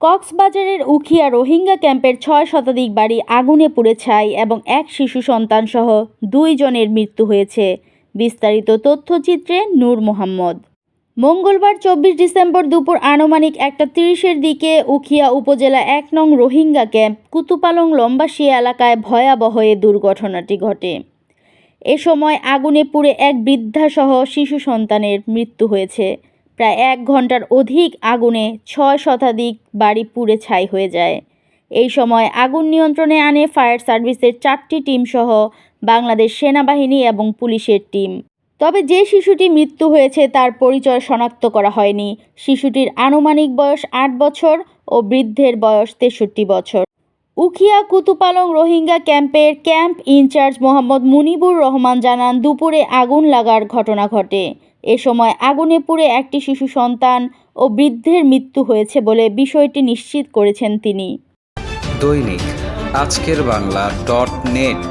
কক্সবাজারের উখিয়া রোহিঙ্গা ক্যাম্পের ৬ শতাধিক বাড়ি আগুনে পুড়ে ছাই এবং এক শিশু সন্তানসহ ২ জনের মৃত্যু হয়েছে। বিস্তারিত তথ্যচিত্রে নূর মোহাম্মদ। মঙ্গলবার ২৪ ডিসেম্বর দুপুর আনুমানিক ১টা ৩০-এর দিকে উখিয়া উপজেলা ১ নং রোহিঙ্গা ক্যাম্প কুতুপালং লম্বাশিয়া এলাকায় ভয়াবহ এ দুর্ঘটনাটি ঘটে। এ সময় আগুনে পুড়ে এক বৃদ্ধাসহ শিশু সন্তানের মৃত্যু হয়েছে। প্রায় ১ ঘন্টার অধিক আগুনে ৬ শতাধিক বাড়ি পুড়ে ছাই হয়ে যায়। এই সময় আগুন নিয়ন্ত্রণে আনে ফায়ার সার্ভিসের ৪টি টিম সহ বাংলাদেশ সেনাবাহিনী এবং পুলিশের টিম। তবে যে শিশুটি মৃত্যু হয়েছে তার পরিচয় শনাক্ত করা হয়নি। শিশুটির আনুমানিক বয়স ৮ বছর ও বৃদ্ধের বয়স ৬৩ বছর। উখিয়া কুতুপালং রোহিঙ্গা ক্যাম্পের ক্যাম্প ইনচার্জ মোহাম্মদ মুনিবুর রহমান জানান, দুপুরে আগুন লাগার ঘটনা ঘটে। এ সময় আগুনে পুড়ে একটি শিশু সন্তান ও বৃদ্ধের মৃত্যু হয়েছে বলে বিষয়টি নিশ্চিত করেছেন তিনি। দৈনিক আজকের বাংলা.net